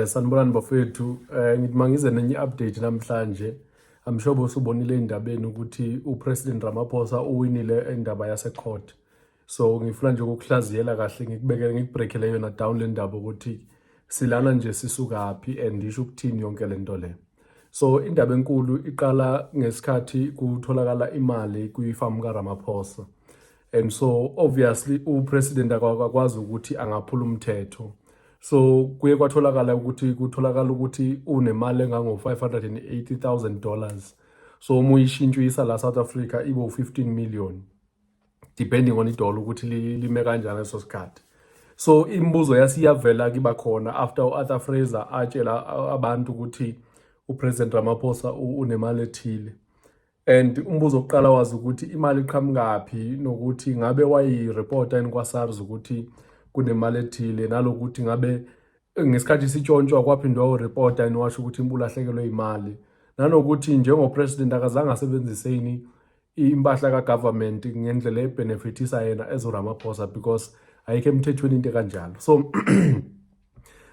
Sanibonani bafowethu, ngithi mangize nenye update namhlanje. I'm sure bosubonile endabeni ukuthi uPresident Ramaphosa uwinile indaba yase-court. So ngifuna nje ukukuhlaziyela kahle ngikubekele ngikubreakele yona down le ndaba ukuthi silana nje sisukaphi and isho ukuthini yonke lento le. So indaba enkulu iqala ngesikhathi kutholakala imali kwifamu kaRamaphosa. And so obviously uPresident akakwazi ukuthi angaphula umthetho. So kuye kutholakala ukuthi unemali engango $580,000. So uma uyishintshisa la South Africa ibo 15 million depending on idollar ukuthi lime kanjani leso sikhathi. So imibuzo yasiyavela kiba khona after uArthur Fraser atshela abantu ukuthi uPresident Ramaphosa unemali ethile. And umbuzo oqala wazi ukuthi imali iqhamukapi nokuthi ngabe wayireporta yini kwaSARS ukuthi kunemali ethile nalokuthi ngabe ngesikhathi sitshontshwa kwaphindwa ureporta yini washo ukuthi impulahlekelwe imali nanokuthi njengopresident akazange asebenzise yini impahla kagovernment ngendlela ebenefitisa yena as uRamaphosa because ayikho emthethweni into kanjalo. So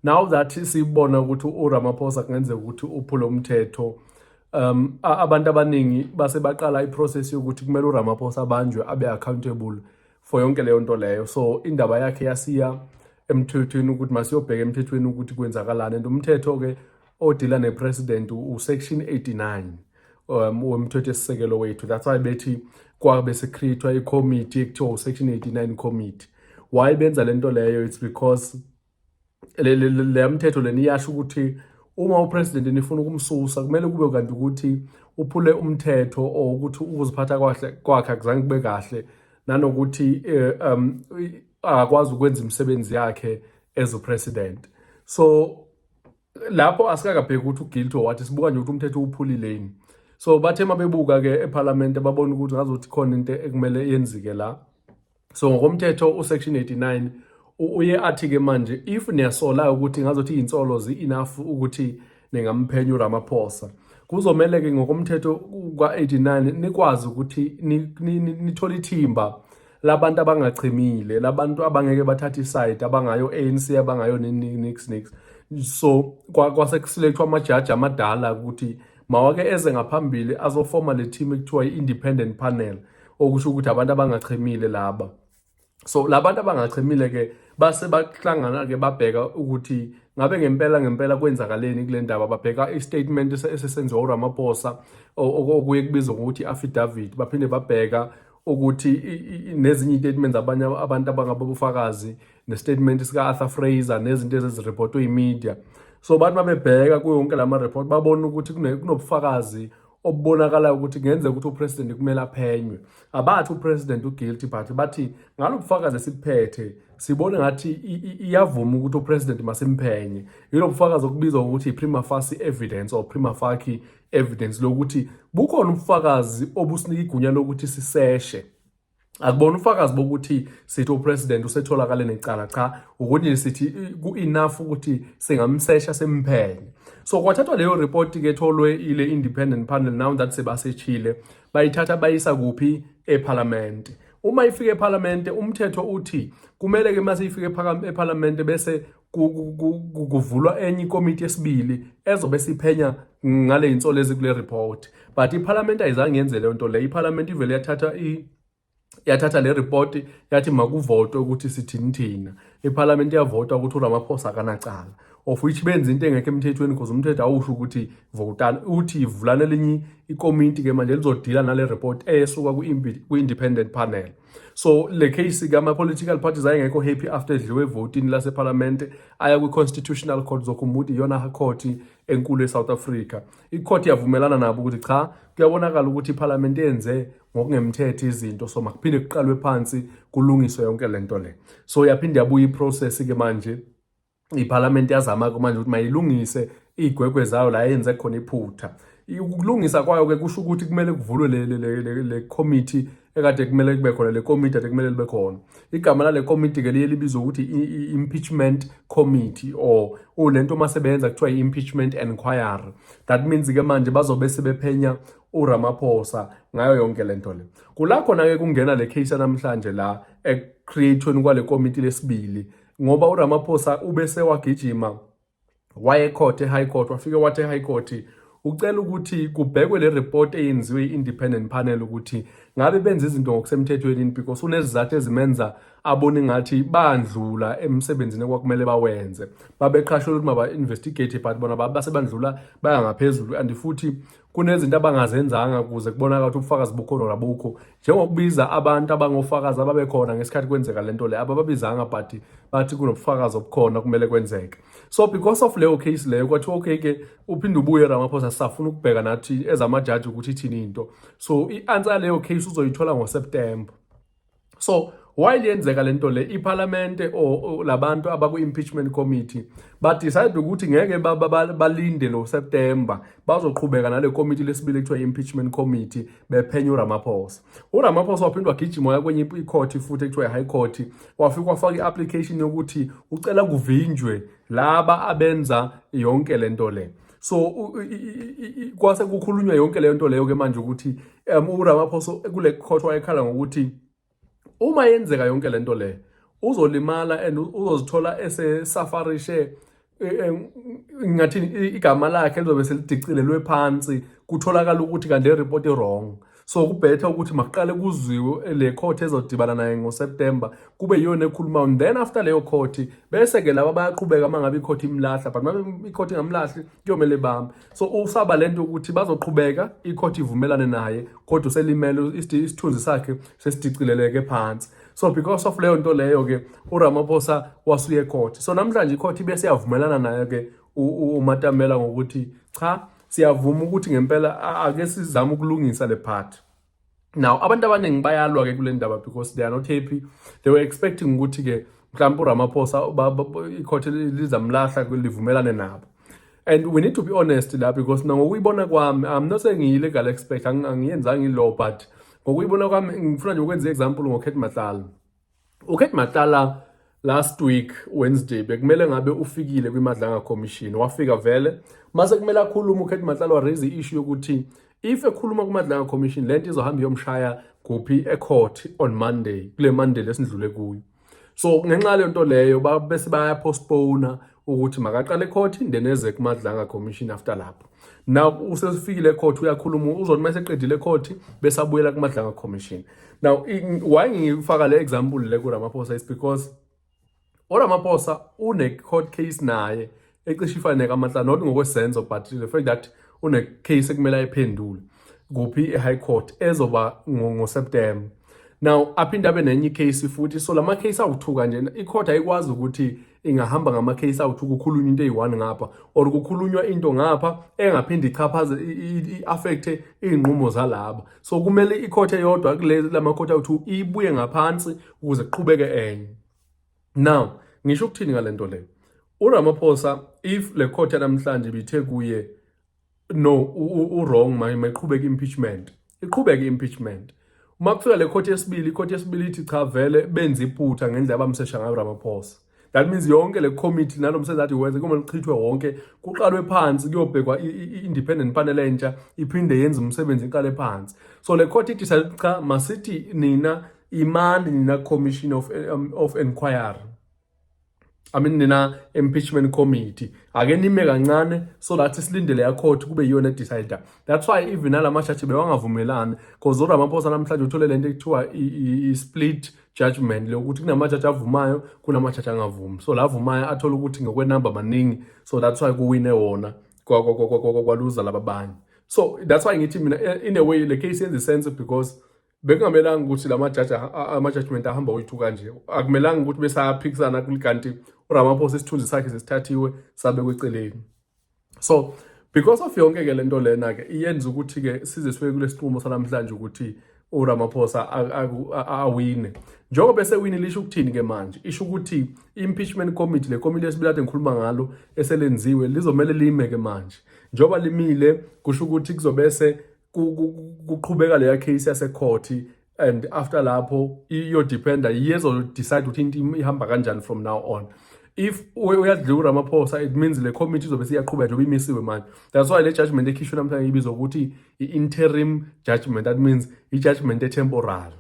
now that sibona ukuthi uRamaphosa kungenzeka ukuthi uphule umthetho, abantu abaningi base baqala iprocess yokuthi kumele uRamaphosa abanjwe abe accountable for yonke leyo nto leyo. So indaba yakhe yasiya emthethweni ukuthi masiyobheka emthethweni ukuthi kwenzakalani. And umthetho ke odila nepresident usection 89 womthetho esisekelo wethu. That's why bethi kwabe secreatwa icommittee ekuthiwa section 89 committee. Why benza lento leyo? It's because le mthetho leni yasho ukuthi uma upresident nifuna ukumsusa kumele kube kanti ukuthi uphule umthetho or ukuthi ukuziphatha kwakhe akuzange kube kahle nanokuthi akwazi ukwenza imisebenzi yakhe as upresident. So lapho asikakabheki ukuthi uguilty or wathi sibuka nje ukuthi umthetho uphulileni. So bathe mabebuka ke eParliament babona ukuthi ngazothi khona into ekumele yenzike la. So ngokomthetho usection 89 uye athi ke manje if niyasola ukuthi ngazothi insolo enough ukuthi ningamphenya uRamaphosa kuzomela ke ngokomthetho kwa89 nikwazi ukuthi nithola ithimba labantu abangachemile, labantu abangeke bathatha iside, abangayo ANC, abangayo nix. So kwasekuselectwa amajaji amadala ukuthi mawake eze ngaphambili azofoma le team ekuthiwa i-independent panel okusho ukuthi abantu abangachemile laba. So labantu abangachemile ke base bahlangana ke babheka ukuthi ngabe ngempela kwenzakaleni kule ndaba. Babheka istatement esesenziwa uRamaphosa okuye kubizwa ngokuthi affidavit, baphinde babheka ukuthi nezinye statements abanye abantu abangabufakazi nestatement sika Arthur Fraser nezinto ezireportwe imedia. So abantu babebheka kuyo yonke lama report babona ukuthi kunobufakazi obubonakala ukuthi kungenzeka ukuthi upresident kumele aphenywe. Abathi upresident uguilty but bathi ngalobufakazi esiphethe sibone ngathi iyavuma ukuthi upresident masimphenye. Yilo bufakazi okubizwa ukuthi prima facie evidence or prima facie evidence lokuthi bukhona ubufakazi obusinika igunya lokuthi siseshe. Akubona ubufakazi bokuthi sithi upresident usetholakale necala, cha ukuthi sithi ku-enough ukuthi singamsesha simphenye. So kwathathwa leyo report ke etholwe ile independent panel now that sebasechile bayithatha bayisa kuphi eParliament. Uma ifike eParliament umthetho uthi kumele ke mase ifike eParliament bese kuvulwa enye ikomiti esibili ezobe siphenya ngale insolo ezikule report. But iParliament ayizange yenze leyo nto le. iParliament ivele yathatha le report yathi makuvotwe ukuthi sithini thina. iParliament yavota ukuthi uRamaphosa akanacala, of which benza into engekho emthethweni because umthetho awusho ukuthi votana, uthi ivulane lenye ikomiti ke manje lizodila nale report esuka ku-independent panel. So le case ke ama-political parties ayengekho happy after edliwe voting laseParliament aya kwi-constitutional court zokhumbuthi iyona court enkulu eSouth Africa. I-court yavumelana nabo ukuthi cha kuyabonakala ukuthi iParliament yenze ngokungemthetho izinto, so makuphinde kuqalwe phansi kulungiswe yonke lento le. So yaphinde yabuya iprocess ke manje iParliament yazama manje ukuthi mayilungise igwegwe zayo la yenze khona iphutha. Ukulungisa kwayo ke kusho ukuthi kumele kuvulwe le committee ekade kumele kube khona, le committee ade kumele libe khona. Igama lale committee ke libizwa ukuthi impeachment committee or lento masebenza kuthiwa impeachment inquiry. That means ke manje bazobe sebephenya uRamaphosa ngayo yonke lento le. Kula khona ke kungena le case namhlanje la ecreateweni kwale committee lesibili ngoba uRamaphosa ubese wagijima waye high court wafike wathi high court ucela ukuthi kubhekwe le report eyenziwe i-independent panel ukuthi ngabe benza izinto ngokusemthethweni because unezizathu ezimenza abone ngathi bandlula emsebenzini kwakumele bawenze babeqashwe ukuthi maba-investigate but bona basebandlula baya ngaphezulu and futhi kunezinto abangazenzanga ukuze kubonakala ukuthi ubufakazi bukhona nabukho njengokubiza abantu abangofakazi ababekhona ngesikhathi kwenzeka lento le abababizanga but bathi kunobufakazi obukhona kumele kwenzeke. So because of leyo case leyo kwathiwa okay-ke uphinde ubuye Ramaphosa sisafuna ukubheka nathi ezamajaji ukuthi ithini into. So i-answer leyo case uzoyithola ngoSeptember. So while yenzeka lento le iParliament or labantu abaku-impeachment committee decide ukuthi ngeke balinde lo September bazoqhubeka nale committee lesibili ekuthiwa impeachment committee bephenye uRamaphosa. uRamaphosa waphinde wagijima kwenye icourt futhi ekuthiwa high court wafika wafaka i-application yokuthi ucela kuvinjwe laba abenza yonke lento le. So kwase kukhulunywa yonke leyo nto leyo ke manje ukuthi uRamaphosa kule court wayekhala ngokuthi uma yenzeka yonke lento le uzolimala and uzozithola esesafarishe ngathini igama lakhe lizobe selidicilelwe phansi kutholakala ukuthi kanti le report wrong. So kubhetha ukuthi makuqale kuziwe le court ezodibana naye ngoSeptember kube yiyona ekhuluma and then after leyo court bese ke laba bayaqhubeka mangabe icourt imlahla but mabe icourt ingamlahli kuyomele bambe. So usaba lento ukuthi bazoqhubeka icourt ivumelane naye kodwa uselimele isithunzi sakhe sesidicileleke phansi. So because of leyo nto leyo ke uRamaphosa wasuye ecourt. So namhlanje icourt bese yavumelana naye ke uMatamela ngokuthi cha siyavuma ukuthi ngempela ake sizame ukulungisa le part. Now abantu abaningi bayalwa ke kule ndaba because they are not happy. They were expecting ukuthi ke mhlawumbe uRamaphosa icourt lizamlahla livumelane nabo. And we need to be honest la because ngokuyibona kwami I'm not saying illegal expect angiyenzanga ilaw but ngokuyibona kwami ngifuna nje ukwenza example ngoKhethi Matlala. uKhethi Matlala last week Wednesday bekumele ngabe ufikile kwiMadlanga Commission wafika vele mase kumele akhuluma uKhethi Matlala raise issue yokuthi if ekhuluma kuMadlanga Commission lento izohamba yomshaya kuphi ecourt on Monday kule Monday lesindlule kuyo. So ngenxa le nto leyo bese baya postpone ukuthi makaqale ecourt ndeneze kuMadlanga Commission after lapho. Now usesifikile ecourt uyakhuluma uzothi mase eqedile ecourt bese abuyela kuMadlanga Commission. Now why ngifaka le example le kuRamaphosa is because uRamaphosa une-court case naye ecishe ifane kaMatlala not ngokwesenzo but the fact that une-case ekumele ayiphendule kuphi e-high court ezoba ngoSeptember. Now aphinde abe nenye case futhi so lama case awuthuka nje icourt ayikwazi ukuthi ingahamba ngama case awuthuka kukhulunywa into eyi-1 ngapha or kukhulunywa into ngapha engaphinde ichaphaze i-affecte iy'nqumo zalaba. So kumele icourt eyodwa kule lama court awuthu ibuye ngaphansi ukuze kuqhubeke enye. Now ngisho ukuthini ngalento leyo uRamaphosa if le court namhlanje bithe kuye no wrong mayiqhubeka impeachment iqhubeka impeachment uma kufika le court yesibili ithi cha vele benza iphutha ngendlela abamsesha ngayo Ramaphosa. That means yonke le committee nalomsebenzi wenze kumele uchithwe wonke kuqalwe phansi kuyobhekwa i-independent panel entsha iphinde yenze umsebenzi iqale phansi. So le court ithi cha masithi nina imandi nina commission of inquiry nina impeachment committee ake nime kancane so that silindele ya court kube yiyona decider. That's why even nalama judge bewangavumelani because uRamaphosa namhlanje uthole lento ekuthiwa i-split judgment lokuthi kunama judge avumayo kunama judge angavumi. So la avumayo athola ukuthi ngokwenamba maningi so that's why kuwine wona kwaluza laba banye. So that's why ngithi mina in a way le case yenza sense because bekungamelanga ukuthi ama-judgment ahamba oyithu kanje akumelanga ukuthi besaphikisana kanti uRamaphosa isithunzi sakhe sesithathiwe sabekwe eceleni. So because of yonke ke lento lena ke iyenza ukuthi ke size sifike kule sinqumo sanamhlanje ukuthi uRamaphosa awine. Njengoba bese wini lisho ukuthini ke manje isho ukuthi impeachment committee le committee esibili ade ngikhuluma ngalo eselenziwe lizomela lime ke manje njengoba limile kusho ukuthi kuzobese kuqhubeka leya case yase court and after lapho iyo dependa yezo decide ukuthi into ihamba kanjani from now on. If uyadlula uRamaphosa it means le committee izobe siyaqhubeka nje imisiwe manje. That's why le judgment ekhishwe namhlanje ibizwa ukuthi i-interim judgment, that means i-judgment temporary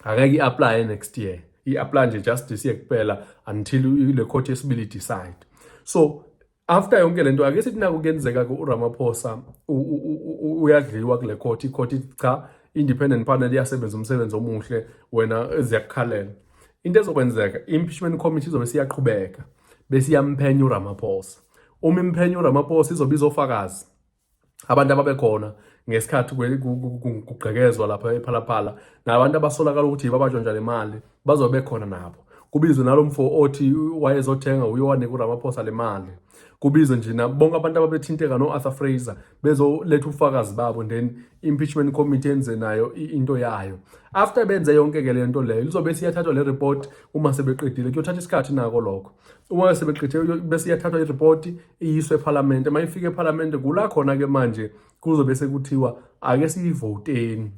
akeke apply next year i-apply nje just this year kuphela until le court yesibili decide. So after yonke lento ake sithi naku kuyenzeka ku Ramaphosa uyadliwa kule court, icourt ithi cha, independent panel iyasebenza umsebenzi omuhle, wena ziyakukhalela. Into ezokwenzeka, impeachment committee izobe siyaqhubeka bese iyamphenya uRamaphosa. Uma imphenya uRamaphosa izobiza ofakazi abantu ababekhona ngesikhathi kugqekezwa lapha ePhalaphala, nabantu abasolakala ukuthi babanjwa le mali bazobe khona nabo. Kubizwe nalomfo othi wayezothenga uyowanika uRamaphosa le mali. Kubizwe nje bonke abantu ababethinteka no-Arthur Fraser bezoletha ufakazi babo, then impeachment committee yenze nayo into yayo. After benze yonke ke lento leyo lizobe siyathathwa le report. Uma sebeqedile kuyothatha isikhathi nako lokho. Uma sebeqedile bese iyathathwa i-report iyiswe eParliament. Mayifika eParliament kula khona ke manje kuzobe sekuthiwa ake siyivoteni,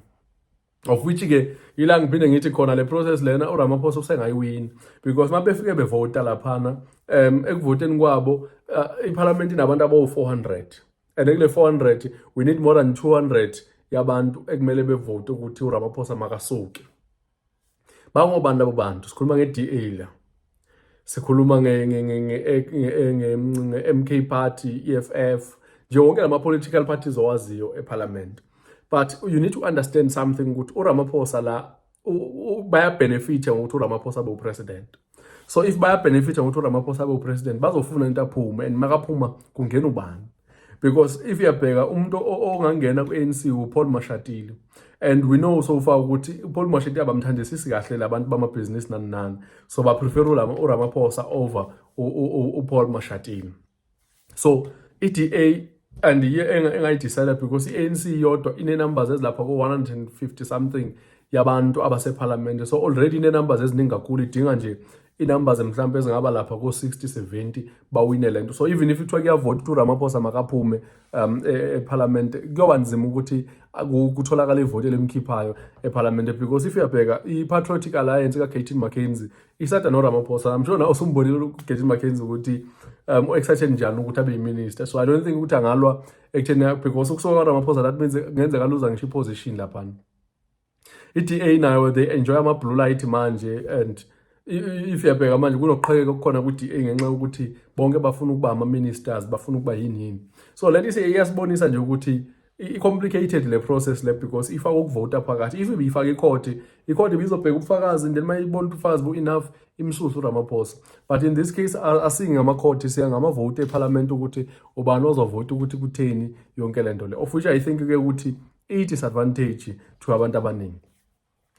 of which ke ila ngiphinde ngithi khona le process lena uRamaphosa usengayiwini, because mabefike bevota laphana ekuvoteni kwabo iParliament inabantu abawu-400, and kule 400 we need more than 200 yabantu ekumele bevote ukuthi uRamaphosa makasuke. Bangobantu abo bantu, sikhuluma nge-DA la, sikhuluma nge-MK Party, EFF, nje wonke lama-political parties owaziyo eParliament. But you need to understand something ukuthi uRamaphosa la baya-benefita ngokuthi uRamaphosa abe upresident. So if baya-benefita ngokuthi uRamaphosa abe upresident, bazofuna into aphume, and makaphuma kungena ubani. Because if uyabheka umuntu ongangena ku-ANC uPaul Mashatile, and we know so far ukuthi uPaul Mashatile abamthandisisi kahle labantu bamabhizinisi nani, so baprefer uRamaphosa over uPaul Mashatile. So i-DA and engayidecide because i-ANC yodwa ine-numbers ezilapha ku-150 something yabantu abaseParliament. So already ine-numbers eziningi kakhulu, idinga nje i-numbers mhlawumbe ezingaba lapha ku-60-70 bawine lento. So even if kuthiwa kuyavota ukuthi uRamaphosa makaphume eParliament, kuyoba nzima ukuthi kutholakala ivoti elimkhiphayo eParliament, because if uyabheka i-Patriotic Alliance ka-Gaten McKenzie isada noRamaphosa. I'm sure na usumbonile uGaten McKenzie ukuthi excited njani ukuthi abe yiminister. So I don't think ukuthi angalwa ekutheni, because ukusoka uRamaphosa that means ngenzeka luza ngisho iposition laphana. I-DA nayo they enjoy ama-blue light manje, and if uyabheka manje kunoqhekeka okukhona ku-DA ngenxa yokuthi bonke bafuna ukuba ama-ministers, bafuna ukuba yini. So lento iyasibonisa nje ukuthi i-complicated le process le, because ifaka ukuvota phakathi. If ibifaka icourt ibizobheka ubufakazi, and then mayibona ubufakazi bu-enough imsusu uRamaphosa. But in this case asingi ngama-court, siya ngamavote eParliament ukuthi ubani ozovota ukuthi kutheni yonke lento le, of which I think ke ukuthi i-disadvantage to abantu abaningi.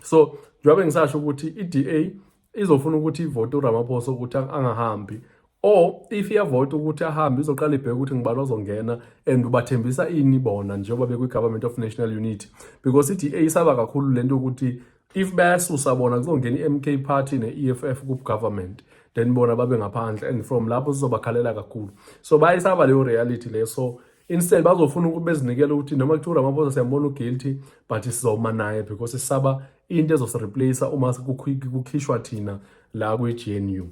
So njengoba ngisasho ukuthi i-DA izofuna ukuthi ivote uRamaphosa ukuthi angahambi, or if iyavota ukuthi ahambe izoqala ibheke ukuthi ngibani ozongena and ubathembisa ini bona njengoba bekwi-Government of National Unity. Because i-DA isaba kakhulu lento ukuthi if bayasusa bona kuzongena i-MK Party ne-EFF ku-government, then bona babe ngaphandle, and from lapho sizobakhalela kakhulu. So bayisaba leyo reality leyo. So instead bazofuna ukuthi bezinikele ukuthi noma kuthiwa uRamaphosa siyambona u-guilty but sizoma naye, because sisaba into ezosireplace uma kukhishwa thina la kwi-GNU.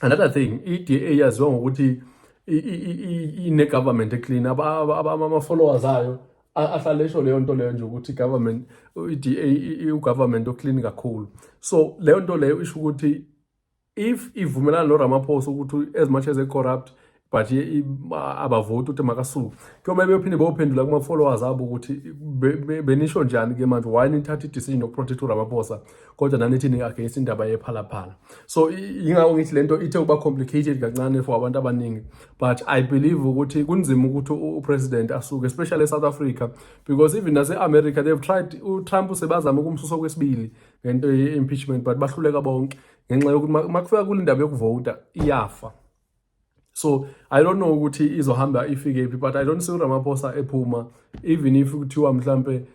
Another thing, i-DA yaziwa ngokuthi ine-government eclean, ama-followers ayo ahlale esho leyo nto leyo nje ukuthi government, i-DA u-government oclean kakhulu. So leyo nto leyo isho ukuthi if ivumelana noRamaphosa ukuthi as much as corrupt but abavoti ukuthi makasuke, kuyomele beyophinde beyophendula kuma-followers abo ukuthi benisho njani ke manje, why nithatha i-decision yokuprotect uRamaphosa kodwa nanithi ni-against indaba yePhalaphala. So yingako ngithi lento ithe ukuba complicated kancane for abantu abaningi, but I believe ukuthi kunzima ukuthi upresident asuke, especially eSouth Africa, because even nase-America they've tried, uTrump sebazama ukumsusa kwesibili ngento ye-impeachment but bahluleka bonke ngenxa yokuthi makufika kule ndaba yokuvota iyafa. So I don't know ukuthi izohamba ifike phi, but I don't see uRamaphosa ephuma, even if kuthiwa mhlambe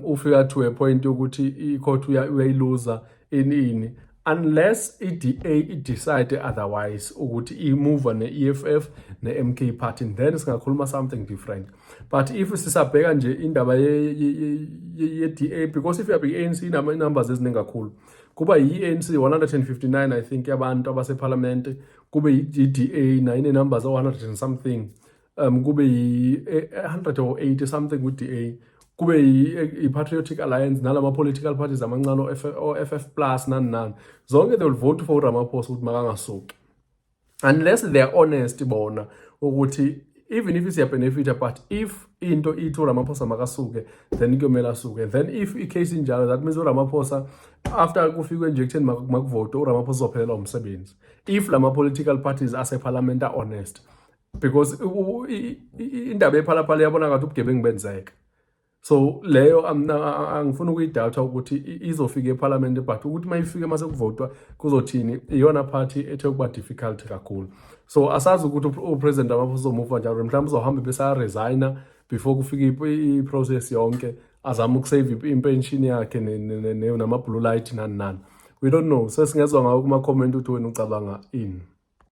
ufika to a point yokuthi i-court uyayiluza ini, unless i-DA decide otherwise ukuthi i-move ne-EFF ne-MK Party, then singakhuluma something different. But if sisabheka nje indaba ye-DA, because if uyabheka i-ANC inama-numbers eziningi kakhulu, kuba yi-ANC 159 I think yabantu abaseParliament, kube yi-DA na ine-numbers 100 and something, kube yi-180 something ku-DA, kube yi-Patriotic Alliance nalama-political parties amancane o-FF plus nani, zonke they will vote for uRamaphosa ukuthi makangasuki. unless they are honest bona ukuthi even if siya benefita, but if into ithi uRamaphosa makasuke then kuyomela asuke. Then if icase injalo, that means uRamaphosa after kufika injection makuvote uRamaphosa uzophelelwa umsebenzi if lama political parties ase parliament are honest, because indaba ephalaphala yabona ngathi ubugebengu benzeka. So leyo angifuna ukuyidoubt ukuthi izofika eParliament, but ukuthi mayifike mase kuvotwa kuzothini, iyona party ethe kuba difficult kakhulu. So asazi ukuthi uPresident Ramaphosa uzomove njalo, mhlawumbe uzohamba bese resign before kufika iprocess yonke, azama ukusave impension yakhe nama blue light nani. We don't know. Sesingezwa ngawo kuma comment ukuthi wena ucabanga ini.